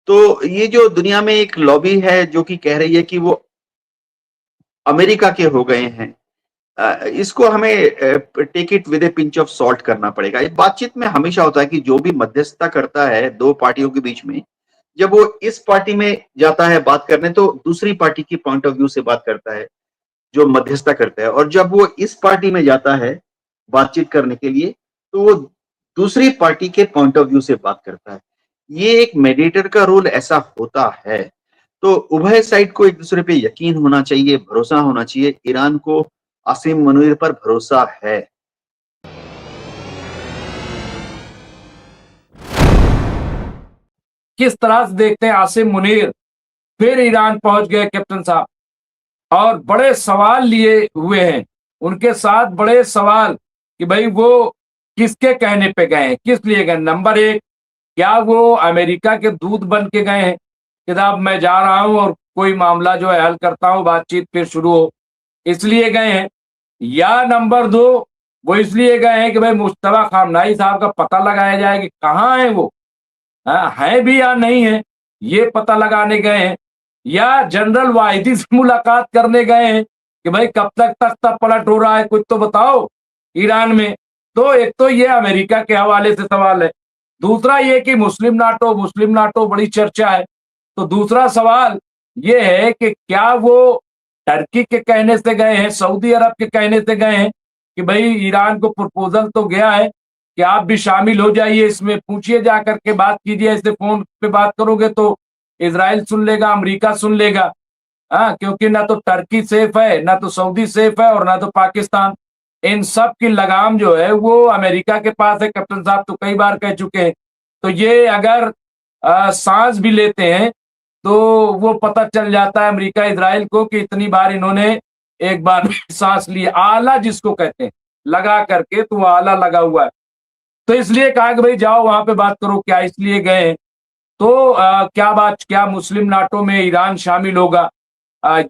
तो ये जो दुनिया में एक लॉबी है जो कि कह रही है कि वो अमेरिका के हो गए हैं, इसको हमें take it with a pinch of salt करना पड़ेगा। इस बातचीत में हमेशा होता है कि जो भी मध्यस्थता करता है दो पार्टियों के बीच में, जब वो इस पार्टी में जाता है बात करने तो दूसरी पार्टी की पॉइंट ऑफ व्यू से बात करता है जो मध्यस्थता करता है, और जब वो इस पार्टी में जाता है बातचीत करने के लिए तो वो दूसरी पार्टी के पॉइंट ऑफ व्यू से बात करता है। ये एक मेडिएटर का रोल ऐसा होता है। तो उभय साइड को एक दूसरे पे यकीन होना चाहिए, भरोसा होना चाहिए। ईरान को आसिम मुनीर पर भरोसा है। किस तरह से देखते हैं आसिम मुनीर फिर ईरान पहुंच गए कैप्टन साहब, और बड़े सवाल लिए हुए हैं उनके साथ, बड़े सवाल कि भाई वो किसके कहने पे गए हैं, किस लिए गए। नंबर एक, क्या वो अमेरिका के दूत बन के गए हैं कि साहब मैं जा रहा हूं और कोई मामला जो है हल करता हूं, बातचीत फिर शुरू हो, इसलिए गए हैं। या नंबर दो, वो इसलिए गए हैं कि भाई मुश्तबा खामनाई साहब का पता लगाया जाए कि कहाँ है वो, है भी या नहीं है, ये पता लगाने गए हैं। या जनरल वाहिदी से मुलाकात करने गए हैं कि भाई कब तक तख्ता पलट हो रहा है, कुछ तो बताओ ईरान में। तो एक तो ये अमेरिका के हवाले से सवाल है। दूसरा ये कि मुस्लिम नाटो बड़ी चर्चा है। तो दूसरा सवाल ये है कि क्या वो टर्की के कहने से गए हैं, सऊदी अरब के कहने से गए हैं कि भाई ईरान को प्रपोजल तो गया है कि आप भी शामिल हो जाइए इसमें, पूछिए जा करके, बात कीजिए, ऐसे फोन पे बात करोगे तो इजराइल सुन लेगा, अमेरिका सुन लेगा। हाँ, क्योंकि ना तो टर्की सेफ है, ना तो सऊदी सेफ है, और ना तो पाकिस्तान। इन सब की लगाम जो है वो अमेरिका के पास है, कैप्टन साहब तो कई बार कह चुके हैं। तो ये अगर सांस भी लेते हैं तो वो पता चल जाता है अमेरिका इजराइल को कि इतनी बार इन्होंने एक बार सांस ली, आला जिसको कहते हैं लगा करके, तो वो आला लगा हुआ है। तो इसलिए कहा कि भाई जाओ वहां पे बात करो, क्या इसलिए गए हैं। तो क्या बात, क्या मुस्लिम नाटो में ईरान शामिल होगा,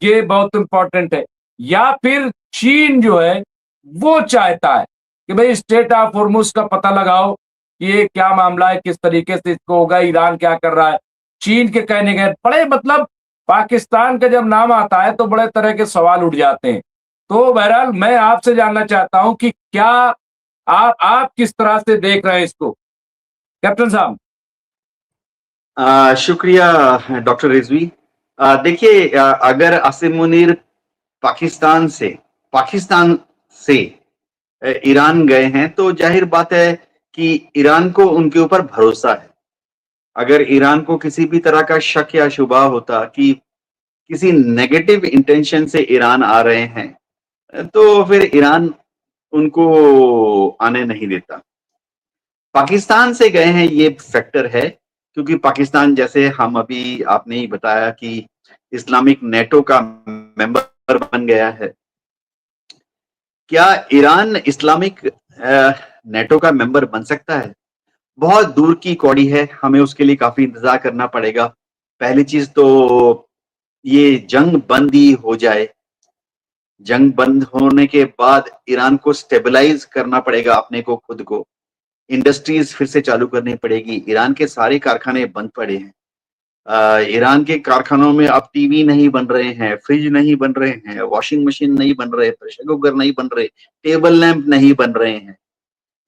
ये बहुत इंपॉर्टेंट है। या फिर चीन जो है वो चाहता है कि भाई स्टेट ऑफ होर्मुज का पता लगाओ कि ये क्या मामला है, किस तरीके से इसको होगा, ईरान क्या कर रहा है। चीन के कहने गए बड़े, मतलब पाकिस्तान का जब नाम आता है तो बड़े तरह के सवाल उठ जाते हैं। तो बहरहाल मैं आपसे जानना चाहता हूं कि क्या आप किस तरह से देख रहे हैं इसको, कैप्टन साहब। शुक्रिया डॉक्टर रिजवी। देखिए, अगर आसिम मुनीर पाकिस्तान से पाकिस्तान से ईरान गए हैं तो जाहिर बात है कि ईरान को उनके ऊपर भरोसा है। अगर ईरान को किसी भी तरह का शक या शुबा होता कि किसी नेगेटिव इंटेंशन से ईरान आ रहे हैं तो फिर ईरान उनको आने नहीं देता। पाकिस्तान से गए हैं ये फैक्टर है क्योंकि पाकिस्तान, जैसे हम अभी आपने ही बताया कि इस्लामिक नेटो का मेंबर बन गया है। क्या ईरान इस्लामिक नेटो का मेंबर बन सकता है? बहुत दूर की कौड़ी है, हमें उसके लिए काफी इंतजार करना पड़ेगा। पहली चीज तो ये जंग बंदी हो जाए। जंग बंद होने के बाद ईरान को स्टेबलाइज करना पड़ेगा अपने को, खुद को। इंडस्ट्रीज फिर से चालू करनी पड़ेगी। ईरान के सारे कारखाने बंद पड़े हैं। ईरान के कारखानों में अब टीवी नहीं बन रहे हैं, फ्रिज नहीं बन रहे हैं, वॉशिंग मशीन नहीं बन रहे, प्रेशर कुकर नहीं बन रहे, टेबल लैंप नहीं बन रहे हैं।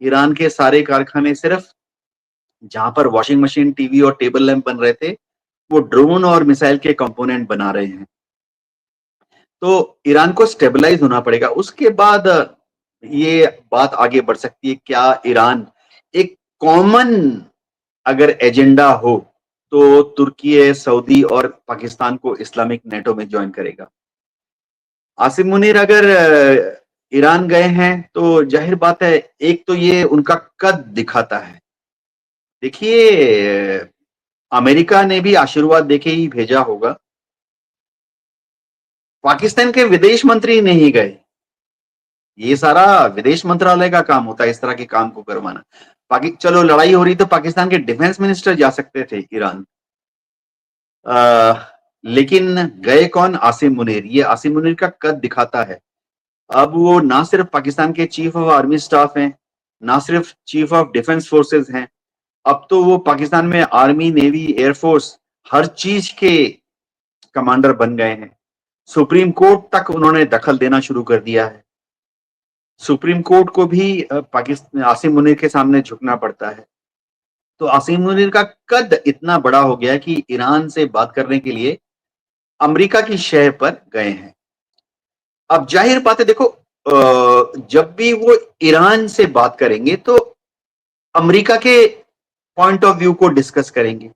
ईरान के सारे कारखाने सिर्फ जहां पर वॉशिंग मशीन, टीवी और टेबल लैंप बन रहे थे, वो ड्रोन और मिसाइल के कंपोनेंट बना रहे हैं। तो ईरान को स्टेबलाइज होना पड़ेगा। उसके बाद ये बात आगे बढ़ सकती है, क्या ईरान एक कॉमन अगर एजेंडा हो तो तुर्की, सऊदी और पाकिस्तान को इस्लामिक नेटो में ज्वाइन करेगा। आसिम मुनीर अगर ईरान गए हैं तो जाहिर बात है, एक तो ये उनका कद दिखाता है। देखिए, अमेरिका ने भी आशीर्वाद देके ही भेजा होगा। पाकिस्तान के विदेश मंत्री नहीं गए। ये सारा विदेश मंत्रालय का काम होता है इस तरह के काम को करवाना। चलो लड़ाई हो रही तो पाकिस्तान के डिफेंस मिनिस्टर जा सकते थे ईरान, लेकिन गए कौन? आसिम मुनीर। ये आसिम मुनीर का कद दिखाता है। अब वो ना सिर्फ पाकिस्तान के चीफ ऑफ आर्मी स्टाफ हैं, ना सिर्फ चीफ ऑफ डिफेंस फोर्सेस हैं, अब तो वो पाकिस्तान में आर्मी, नेवी, एयरफोर्स हर चीज के कमांडर बन गए हैं। सुप्रीम कोर्ट तक उन्होंने दखल देना शुरू कर दिया है। सुप्रीम कोर्ट को भी पाकिस्तान आसिम मुनीर के सामने झुकना पड़ता है। तो आसिम मुनीर का कद इतना बड़ा हो गया कि ईरान से बात करने के लिए अमेरिका की शह पर गए हैं। अब जाहिर बात है, देखो, जब भी वो ईरान से बात करेंगे तो अमेरिका के पॉइंट ऑफ व्यू को डिस्कस करेंगे।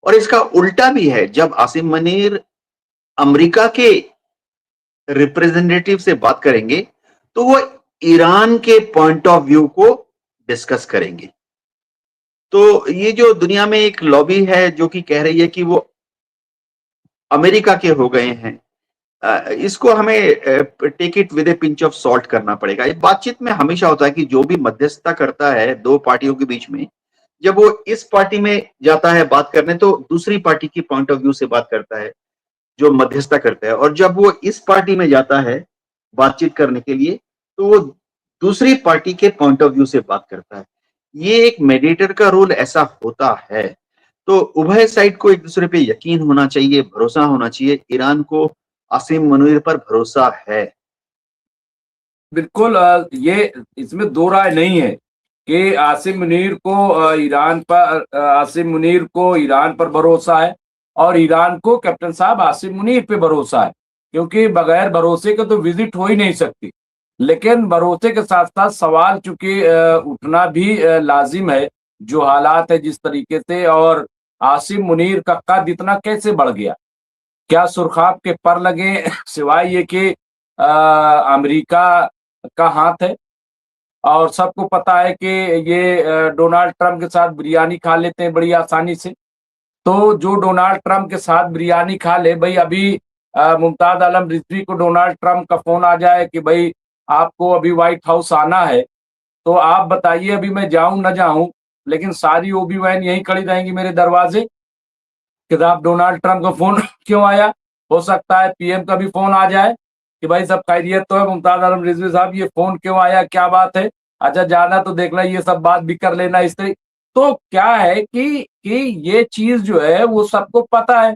और इसका उल्टा भी है, जब आसिम मुनीर अमेरिका के रिप्रेजेंटेटिव से बात करेंगे तो वो ईरान के पॉइंट ऑफ व्यू को डिस्कस करेंगे। तो ये जो दुनिया में एक लॉबी है जो कि कह रही है कि वो अमेरिका के हो गए हैं, इसको हमें take it with a pinch of salt करना पड़ेगा। ये बातचीत में हमेशा होता है कि जो भी मध्यस्थता करता है दो पार्टियों के बीच में, जब वो इस पार्टी में जाता है बात करने तो दूसरी पार्टी की पॉइंट ऑफ व्यू से बात करता है जो मध्यस्थता करता है, और जब वो इस पार्टी में जाता है बातचीत करने के लिए तो वो दूसरी पार्टी के पॉइंट ऑफ व्यू से बात करता है। ये एक मेडिएटर का रोल ऐसा होता है। तो उभय साइड को एक दूसरे पे यकीन होना चाहिए, भरोसा होना चाहिए। ईरान को आसिम मुनीर पर भरोसा है। बिल्कुल, ये इसमें दो राय नहीं है कि आसिम मुनीर को आसिम मुनीर को ईरान पर भरोसा है और ईरान को कैप्टन साहब आसिम मुनीर पे भरोसा है, क्योंकि बगैर भरोसे के तो विजिट हो ही नहीं सकती। लेकिन भरोसे के साथ साथ सवाल चूंकि उठना भी लाजिम है, जो हालात है जिस तरीके से, और आसिम मुनीर का कद इतना कैसे बढ़ गया, क्या सुरखाब के पर लगे सिवाय ये कि अमेरिका का हाथ है। और सबको पता है कि ये डोनाल्ड ट्रंप के साथ बिरयानी खा लेते हैं बड़ी आसानी से। तो जो डोनाल्ड ट्रंप के साथ बिरयानी खा ले, भाई अभी मुमताज आलम रिजवी को डोनाल्ड ट्रंप का फोन आ जाए कि भाई आपको अभी व्हाइट हाउस आना है, तो आप बताइए अभी मैं जाऊं ना जाऊं, लेकिन सारी ओबी वैन यहीं खड़ी रहेंगी मेरे दरवाजे कि साहब डोनाल्ड ट्रंप का फोन क्यों आया। हो सकता है पीएम का भी फोन आ जाए कि भाई सब खैरियत तो है, मुमताज आलम रिजवी साहब ये फोन क्यों आया, क्या बात है, अच्छा जाना तो देख ला, ये सब बात भी कर लेना इस तरीके। तो क्या है कि ये चीज जो है वो सबको पता है।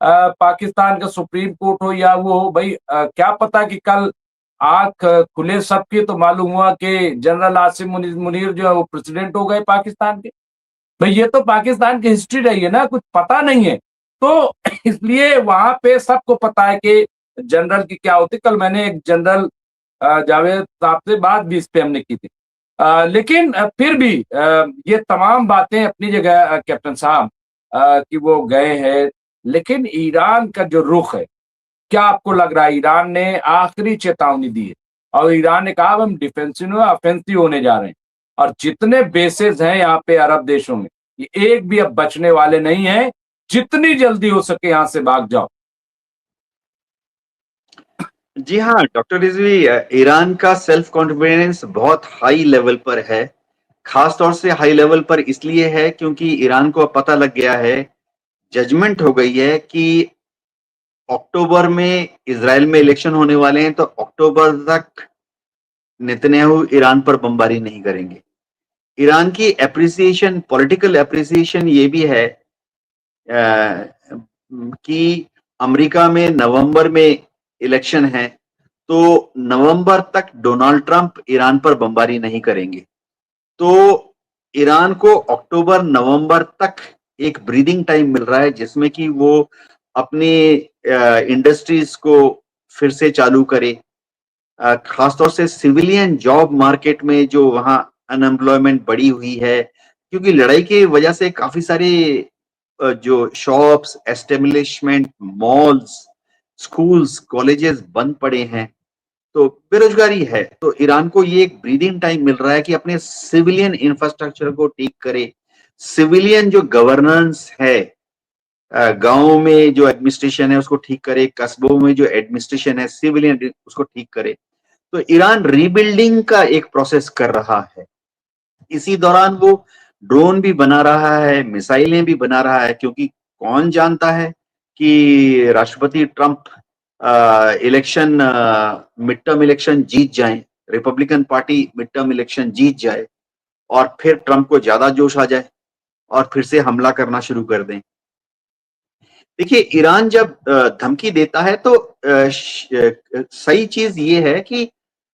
पाकिस्तान का सुप्रीम कोर्ट हो या वो हो, भाई क्या पता कि कल आंख खुले सबकी तो मालूम हुआ कि जनरल आसिम मुनीर जो है वो प्रेसिडेंट हो गए पाकिस्तान के। भाई ये तो पाकिस्तान की हिस्ट्री रही है ना, कुछ पता नहीं है। तो इसलिए वहां पे सबको पता है कि जनरल की क्या होती। कल मैंने एक जनरल जावेद साहब से बात भी इस पे हमने की थी। लेकिन फिर भी ये तमाम बातें अपनी जगह कैप्टन साहब, कि वो गए हैं, लेकिन ईरान का जो रुख है, क्या आपको लग रहा है ईरान ने आखिरी चेतावनी दी है और ईरान ने कहा अब हम डिफेंसिव ऑफेंसिव होने जा रहे हैं, और जितने बेसेस हैं यहाँ पे अरब देशों में, ये एक भी अब बचने वाले नहीं है, जितनी जल्दी हो सके यहाँ से भाग जाओ। जी हाँ डॉक्टर रिजवी, ईरान का सेल्फ कॉन्फिडेंस बहुत हाई लेवल पर है। खास तौर से हाई लेवल पर इसलिए है क्योंकि ईरान को अब पता लग गया है, जजमेंट हो गई है कि अक्टूबर में इजराइल में इलेक्शन होने वाले हैं, तो अक्टूबर तक नेतन्याहू ईरान पर बमबारी नहीं करेंगे। ईरान की एप्रिसिएशन, पॉलिटिकल एप्रिसिएशन ये भी है कि अमेरिका में नवंबर में इलेक्शन है, तो नवंबर तक डोनाल्ड ट्रंप ईरान पर बमबारी नहीं करेंगे। तो ईरान को अक्टूबर नवंबर तक एक ब्रीदिंग टाइम मिल रहा है जिसमें कि वो अपनी इंडस्ट्रीज को फिर से चालू करे। खासतौर से सिविलियन जॉब मार्केट में जो वहाँ अनएम्प्लॉयमेंट बढ़ी हुई है, क्योंकि लड़ाई की वजह से काफी सारे जो shops, establishment, malls, schools, colleges बंद पड़े हैं, तो बेरोजगारी है। तो ईरान को ये एक ब्रीदिंग टाइम मिल रहा है कि अपने सिविलियन इंफ्रास्ट्रक्चर को ठीक करे, सिविलियन जो गवर्नेंस है, गांव में जो एडमिनिस्ट्रेशन है उसको ठीक करे, कस्बों में जो एडमिनिस्ट्रेशन है सिविलियन उसको ठीक करे। तो ईरान रीबिल्डिंग का एक प्रोसेस कर रहा है। इसी दौरान वो ड्रोन भी बना रहा है, मिसाइलें भी बना रहा है, क्योंकि कौन जानता है कि राष्ट्रपति Trump election, midterm election जीत जाए, Republican party midterm election जीत जाए और फिर ट्रंप को ज्यादा जोश आ जाए और फिर से हमला करना शुरू कर दें। देखिए, ईरान जब धमकी देता है तो सही चीज ये है कि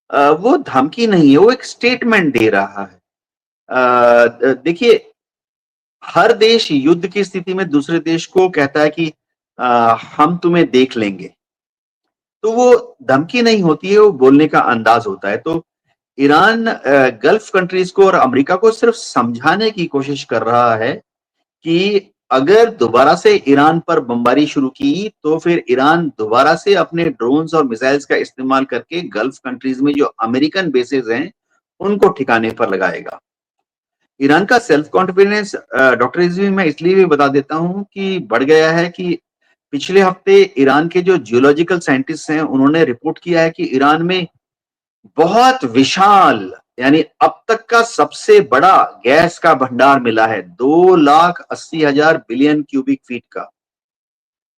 वो धमकी नहीं है, वो एक स्टेटमेंट दे रहा है। देखिए, हर देश युद्ध की स्थिति में दूसरे देश को कहता है कि हम तुम्हें देख लेंगे। तो वो धमकी नहीं होती है, वो बोलने का अंदाज होता है। तो ईरान गल्फ कंट्रीज को और अमेरिका को सिर्फ समझाने की कोशिश कर रहा है कि अगर दोबारा से ईरान पर बमबारी शुरू की तो फिर ईरान दोबारा से अपने ड्रोन्स और मिसाइल्स का इस्तेमाल करके गल्फ कंट्रीज में जो अमेरिकन बेसेस हैं उनको ठिकाने पर लगाएगा। ईरान का सेल्फ कॉन्फिडेंस, डॉक्टर रिजवी, मैं इसलिए भी बता देता हूं कि बढ़ गया है कि पिछले हफ्ते ईरान के जो जियोलॉजिकल साइंटिस्ट हैं उन्होंने रिपोर्ट किया है कि ईरान में बहुत विशाल, यानी अब तक का सबसे बड़ा गैस का भंडार मिला है, 2,80,000 बिलियन क्यूबिक फीट का।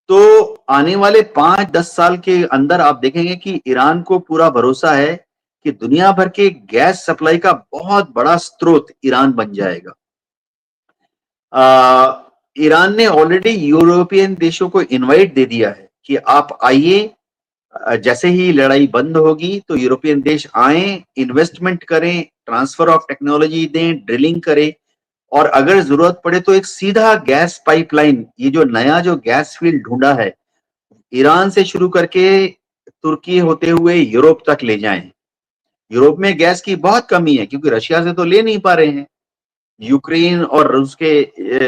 तो आने वाले 5-10 साल के अंदर आप देखेंगे कि ईरान को पूरा भरोसा है कि दुनिया भर के गैस सप्लाई का बहुत बड़ा स्रोत ईरान बन जाएगा। ईरान ने ऑलरेडी यूरोपियन देशों को इनवाइट दे दिया है कि आप आइए, जैसे ही लड़ाई बंद होगी तो यूरोपियन देश आए, इन्वेस्टमेंट करें, ट्रांसफर ऑफ टेक्नोलॉजी दें, ड्रिलिंग करें, और अगर जरूरत पड़े तो एक सीधा गैस पाइपलाइन, ये जो नया जो गैस फील्ड ढूंढा है, ईरान से शुरू करके तुर्की होते हुए यूरोप तक ले जाएं। यूरोप में गैस की बहुत कमी है क्योंकि रशिया से तो ले नहीं पा रहे हैं। यूक्रेन और रूस के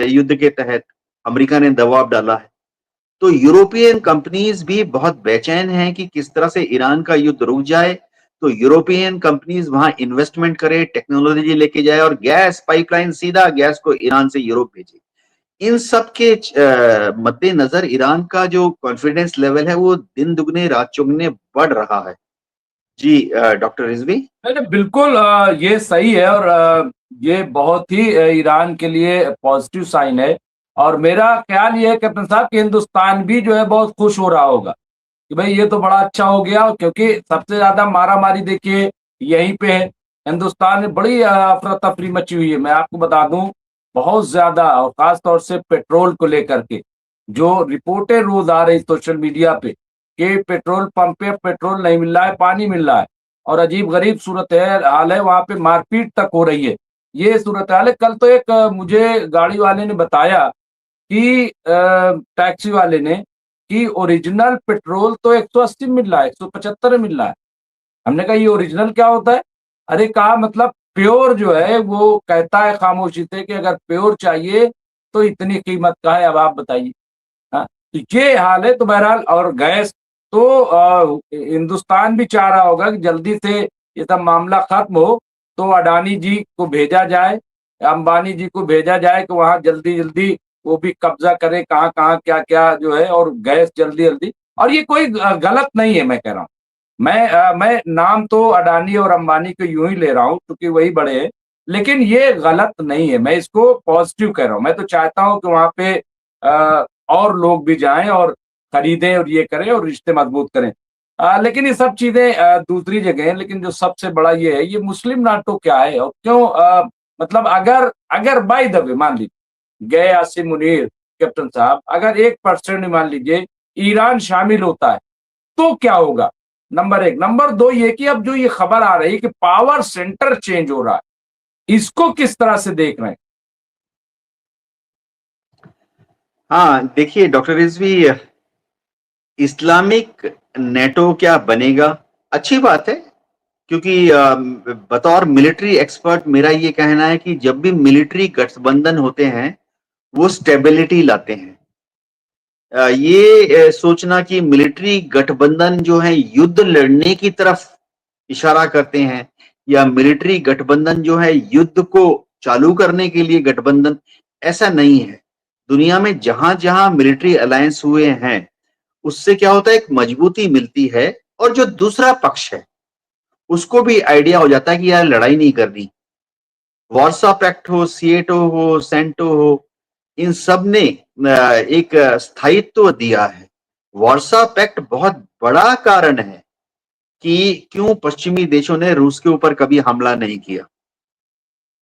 युद्ध के तहत अमेरिका ने दबाव डाला है। तो यूरोपियन कंपनीज भी बहुत बेचैन हैं कि किस तरह से ईरान का युद्ध रुक जाए, तो यूरोपियन कंपनीज वहां इन्वेस्टमेंट करे, टेक्नोलॉजी लेके जाए और गैस पाइपलाइन सीधा गैस को ईरान से यूरोप भेजे। इन सब के मद्देनजर ईरान का जो कॉन्फिडेंस लेवल है वो दिन दुगने रात चौगुने बढ़ रहा है। जी डॉक्टर रिजवी। नहीं नहीं, बिल्कुल ये सही है। और ये बहुत ही ईरान के लिए पॉजिटिव साइन है। और मेरा ख्याल ये है कैप्टन साहब कि हिंदुस्तान भी जो है बहुत खुश हो रहा होगा कि भाई ये तो बड़ा अच्छा हो गया, क्योंकि सबसे ज्यादा मारा मारी देखिए यहीं पे है। हिंदुस्तान में बड़ी अफरा तफरी मची हुई है, मैं आपको बता दूं, बहुत ज्यादा। और खास तौर से पेट्रोल को लेकर के जो रिपोर्टें रोज आ रही सोशल मीडिया पे कि पेट्रोल पंप पे पेट्रोल नहीं मिल रहा है, पानी मिल रहा है, और अजीब गरीब सूरत हाल है, वहां पे मारपीट तक हो रही है। ये सूरत हाल है। कल तो एक मुझे गाड़ी वाले ने बताया कि टैक्सी वाले ने कि ओरिजिनल पेट्रोल तो 180 मिल रहा है, 175 मिल रहा है। हमने कहा ये ओरिजिनल क्या होता है? अरे कहा मतलब प्योर जो है, वो कहता है खामोशी से कि अगर प्योर चाहिए तो इतनी कीमत का है। अब आप बताइए। हाँ, तो ये हाल है। तो बहरहाल, और गैस तो हिंदुस्तान भी चाह रहा होगा कि जल्दी से ये सब मामला खत्म हो, तो अडानी जी को भेजा जाए, अंबानी जी को भेजा जाए कि वहां जल्दी जल्दी वो भी कब्जा करे, कहाँ कहाँ क्या क्या जो है, और गैस जल्दी जल्दी। और ये कोई गलत नहीं है, मैं कह रहा हूँ। मैं नाम तो अडानी और अंबानी को यूं ही ले रहा हूँ क्योंकि वही बड़े हैं, लेकिन ये गलत नहीं है। मैं इसको पॉजिटिव कह रहा हूँ। मैं तो चाहता हूँ कि वहां पे और लोग भी जाएं और खरीदें और ये करें और रिश्ते मजबूत करें। लेकिन ये सब चीजें दूसरी जगह हैं। लेकिन जो सबसे बड़ा ये है, ये मुस्लिम नाटो क्या है और क्यों, मतलब अगर अगर बाय द वे मान लीजिए गए आसिम मुनीर कैप्टन साहब, अगर 1% मान लीजिए ईरान शामिल होता है तो क्या होगा? नंबर एक। नंबर दो, ये कि अब जो ये खबर आ रही है कि पावर सेंटर चेंज हो रहा है, इसको किस तरह से देख रहे हैं? हाँ देखिए डॉक्टर रिजवी, इस्लामिक नेटो क्या बनेगा? अच्छी बात है, क्योंकि बतौर मिलिट्री एक्सपर्ट मेरा ये कहना है कि जब भी मिलिट्री गठबंधन होते हैं वो स्टेबिलिटी लाते हैं। ये सोचना कि मिलिट्री गठबंधन जो है युद्ध लड़ने की तरफ इशारा करते हैं, या मिलिट्री गठबंधन जो है युद्ध को चालू करने के लिए गठबंधन, ऐसा नहीं है। दुनिया में जहां जहां मिलिट्री अलायंस हुए हैं उससे क्या होता है, एक मजबूती मिलती है, और जो दूसरा पक्ष है उसको भी आइडिया हो जाता है कि यार लड़ाई नहीं करनी। वार्सा पैक्ट हो, सिएटो हो, सेंटो हो, इन सब ने एक स्थायित्व दिया है। वार्सा पैक्ट बहुत बड़ा कारण है कि क्यों पश्चिमी देशों ने रूस के ऊपर कभी हमला नहीं किया।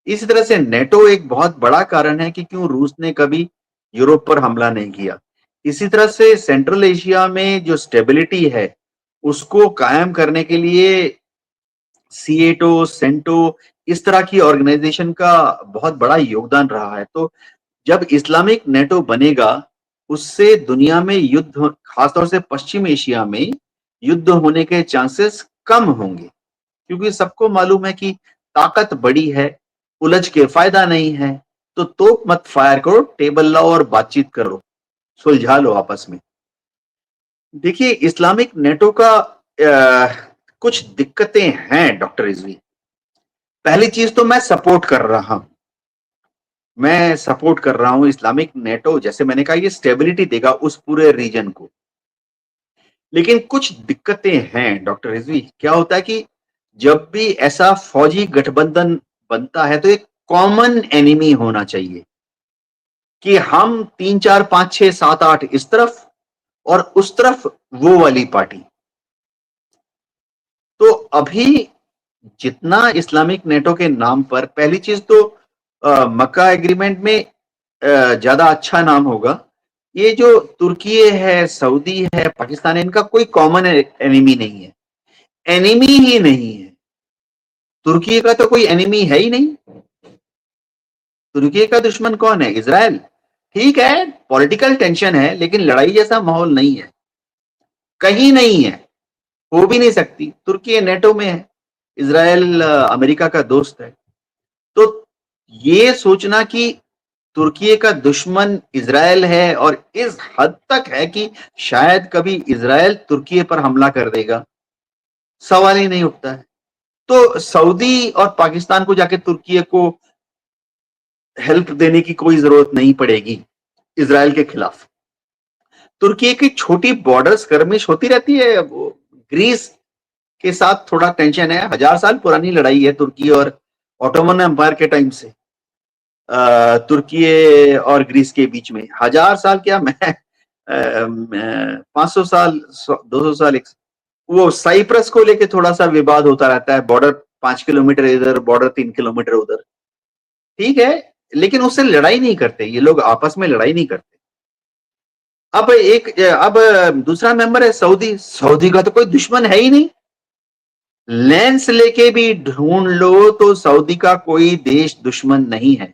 इसी तरह से नेटो एक बहुत बड़ा कारण है कि क्यों रूस ने कभी यूरोप पर हमला नहीं किया। इसी तरह से सेंट्रल एशिया में जो स्टेबिलिटी है उसको कायम करने के लिए सीएटो, सेंटो इस तरह की ऑर्गेनाइजेशन का बहुत बड़ा योगदान रहा है। तो जब इस्लामिक नेटो बनेगा, उससे दुनिया में युद्ध, खासतौर से पश्चिम एशिया में युद्ध होने के चांसेस कम होंगे, क्योंकि सबको मालूम है कि ताकत बड़ी है, उलझ के फायदा नहीं है, तो तोप मत फायर करो, टेबल लाओ और बातचीत करो, सुलझा लो आपस में। देखिए, इस्लामिक नेटो का कुछ दिक्कतें हैं डॉक्टर रिजवी। पहली चीज तो मैं सपोर्ट कर रहा हूं इस्लामिक नेटो, जैसे मैंने कहा ये स्टेबिलिटी देगा उस पूरे रीजन को। लेकिन कुछ दिक्कतें हैं डॉक्टर रिजवी। क्या होता है कि जब भी ऐसा फौजी गठबंधन बनता है तो एक कॉमन एनिमी होना चाहिए, कि हम 3 4 5 6 7 8 इस तरफ और उस तरफ वो वाली पार्टी। तो अभी जितना इस्लामिक नेटो के नाम पर, पहली चीज तो मक्का एग्रीमेंट में ज्यादा अच्छा नाम होगा। ये जो तुर्की है, सऊदी है, पाकिस्तान है, इनका कोई कॉमन एनिमी नहीं है, एनिमी ही नहीं है। तुर्की का तो कोई एनिमी है ही नहीं। तुर्की का दुश्मन कौन है? इजराइल। ठीक है, पॉलिटिकल टेंशन है, लेकिन लड़ाई जैसा माहौल नहीं है, कहीं नहीं है, हो भी नहीं सकती। तुर्की नेटो में है, इजराइल अमेरिका का दोस्त है। तो ये सोचना कि तुर्की का दुश्मन इजराइल है और इस हद तक है कि शायद कभी इजराइल तुर्की पर हमला कर देगा, सवाल ही नहीं उठता है। तो सऊदी और पाकिस्तान को जाके तुर्की को हेल्प देने की कोई जरूरत नहीं पड़ेगी इजराइल के खिलाफ। तुर्की की छोटी बॉर्डर skirmish होती रहती है, वो ग्रीस के साथ थोड़ा टेंशन है, 1000 साल पुरानी लड़ाई है तुर्की और ऑटोमन एम्पायर के टाइम से तुर्की और ग्रीस के बीच में। 1000 साल क्या, मैं 500 साल, 200 साल। वो साइप्रस को लेके थोड़ा सा विवाद होता रहता है, बॉर्डर 5 किलोमीटर इधर, बॉर्डर 3 किलोमीटर उधर। ठीक है, लेकिन उससे लड़ाई नहीं करते ये लोग, आपस में लड़ाई नहीं करते। अब दूसरा मेंबर है सऊदी। सऊदी का तो कोई दुश्मन है ही नहीं, लेंस लेके भी ढूंढ लो तो सऊदी का कोई देश दुश्मन नहीं है।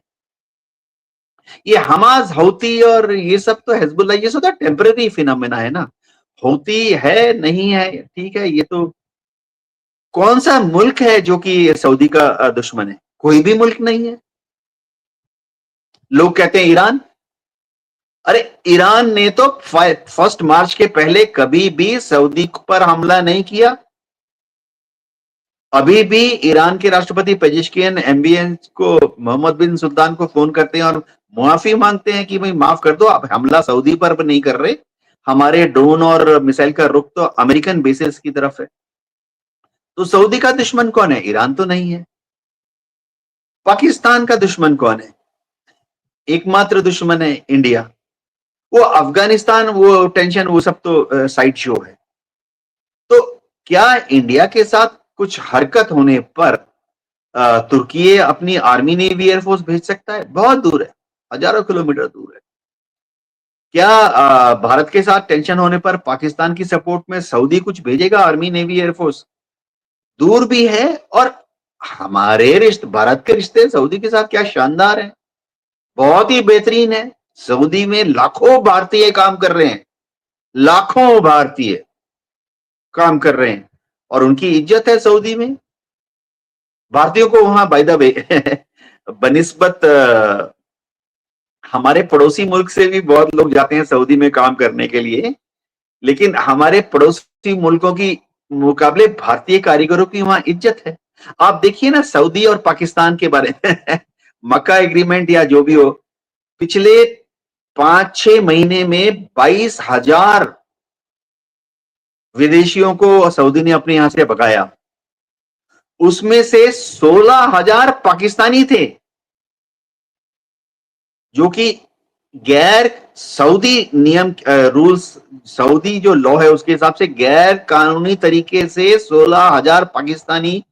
ये हमास, हौती और ये सब तो, हिजबुल्लाह, ये सब तो टेम्पररी फिनोमेना है ना। हौती है नहीं है, ठीक है, ये तो कौन सा मुल्क है जो कि सऊदी का दुश्मन है? कोई भी मुल्क नहीं है। लोग कहते हैं ईरान। अरे ईरान ने तो 1 मार्च के पहले कभी भी सऊदी पर हमला नहीं किया। अभी भी ईरान के राष्ट्रपति पेजेश्कियन एमबीएन को, मोहम्मद बिन सुल्तान को फोन करते हैं और मुआफी मांगते हैं कि भाई माफ कर दो, आप हमला सऊदी पर नहीं कर रहे, हमारे ड्रोन और मिसाइल का रुख तो अमेरिकन बेसेस की तरफ है। तो सऊदी का दुश्मन कौन है? ईरान तो नहीं है। पाकिस्तान का दुश्मन कौन है? एकमात्र दुश्मन है इंडिया। वो अफगानिस्तान, वो टेंशन, वो सब तो साइड शो है। तो क्या इंडिया के साथ कुछ हरकत होने पर तुर्की अपनी आर्मी, नेवी, एयरफोर्स भेज सकता है? बहुत दूर है, हजारों किलोमीटर दूर है। क्या भारत के साथ टेंशन होने पर पाकिस्तान की सपोर्ट में सऊदी कुछ भेजेगा, आर्मी, नेवी, एयरफोर्स? दूर भी है। और हमारे रिश्ते, भारत के रिश्ते सऊदी के साथ क्या शानदार है, बहुत ही बेहतरीन है। सऊदी में लाखों भारतीय काम कर रहे हैं, लाखों भारतीय काम कर रहे हैं और उनकी इज्जत है सऊदी में। भारतीयों को वहां, बाय द वे, बनिस्बत हमारे पड़ोसी मुल्क से भी बहुत लोग जाते हैं सऊदी में काम करने के लिए, लेकिन हमारे पड़ोसी मुल्कों की मुकाबले भारतीय कारीगरों की वहां इज्जत है। आप देखिए ना सऊदी और पाकिस्तान के बारे में मक्का एग्रीमेंट या जो भी हो, पिछले 5-6 महीने में 22,000 विदेशियों को सऊदी ने अपने यहां से भगाया, उसमें से 16,000 पाकिस्तानी थे, जो कि गैर सऊदी नियम, रूल्स, सऊदी जो लॉ है उसके हिसाब से गैर कानूनी तरीके से 16,000 पाकिस्तानी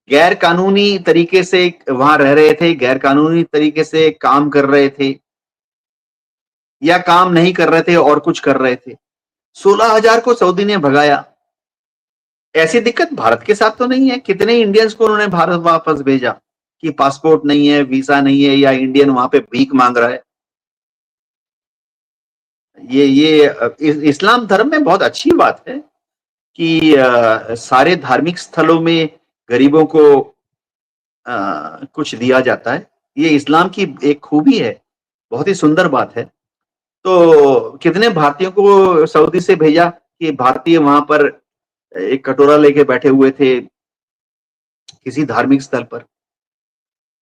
गैर कानूनी तरीके से वहां रह रहे थे, गैर कानूनी तरीके से काम कर रहे थे। या काम नहीं कर रहे थे और कुछ कर रहे थे। 16,000 को सऊदी ने भगाया। ऐसी दिक्कत भारत के साथ तो नहीं है। कितने इंडियंस को उन्होंने भारत वापस भेजा कि पासपोर्ट नहीं है, वीजा नहीं है, या इंडियन वहां पे भीख मांग रहा है। इस्लाम धर्म में बहुत अच्छी बात है कि सारे धार्मिक स्थलों में गरीबों को कुछ दिया जाता है। ये इस्लाम की एक खूबी है, बहुत ही सुंदर बात है। तो कितने भारतीयों को सऊदी से भेजा कि भारतीय वहां पर एक कटोरा लेके बैठे हुए थे किसी धार्मिक स्थल पर।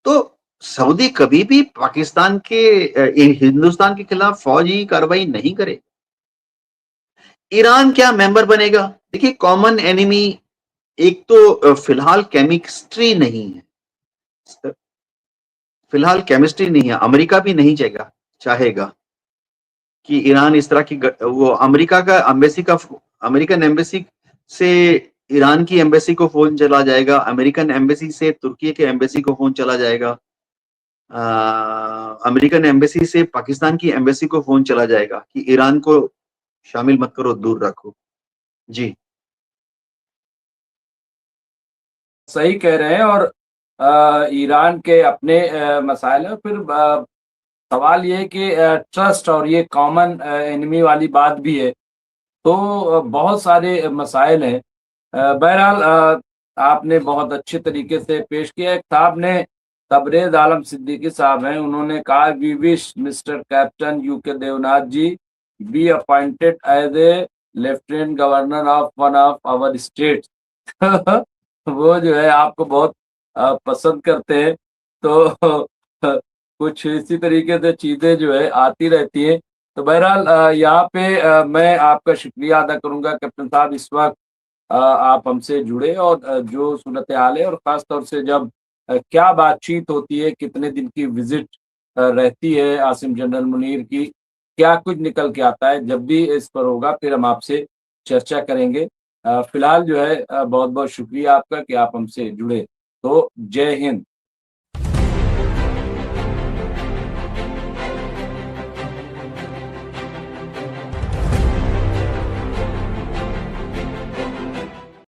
तो सऊदी कभी भी पाकिस्तान के हिंदुस्तान के खिलाफ फौजी कार्रवाई नहीं करे। ईरान क्या मेंबर बनेगा? देखिए, कॉमन एनिमी एक तो फिलहाल केमिस्ट्री नहीं है, फिलहाल केमिस्ट्री नहीं है। अमेरिका भी नहीं चाहेगा कि ईरान इस तरह की वो अमेरिका का एम्बेसी का अमेरिकन एम्बेसी से ईरान की एम्बेसी को फोन चला जाएगा, अमेरिकन एम्बेसी से तुर्की के एम्बेसी को फोन चला जाएगा, अमेरिकन एम्बेसी से पाकिस्तान की एम्बेसी को फोन चला जाएगा कि ईरान को शामिल मत करो, दूर रखो। जी, सही कह रहे हैं। और ईरान के अपने मसाइल हैं। फिर सवाल ये है कि ट्रस्ट और ये कॉमन एनिमी वाली बात भी है। तो बहुत सारे मसाइल हैं। बहरहाल आपने बहुत अच्छे तरीके से पेश किया। एक साहब ने, तबरेज आलम सिद्दीकी साहब हैं, उन्होंने कहा, we wish mister captain UK Devnath ji be appointed as a lieutenant governor of one of our state. वो जो है आपको बहुत पसंद करते हैं। तो कुछ इसी तरीके से चीजें जो है आती रहती हैं। तो बहरहाल यहाँ पे मैं आपका शुक्रिया अदा करूंगा कैप्टन साहब, इस वक्त आप हमसे जुड़े और जो सूरत हाल है, और खास तौर से जब क्या बातचीत होती है, कितने दिन की विजिट रहती है आसिम जनरल मुनीर की, क्या कुछ निकल के आता है, जब भी इस पर होगा फिर हम आपसे चर्चा करेंगे। फिलहाल जो है बहुत बहुत शुक्रिया आपका कि आप हमसे जुड़े। तो जय हिंद।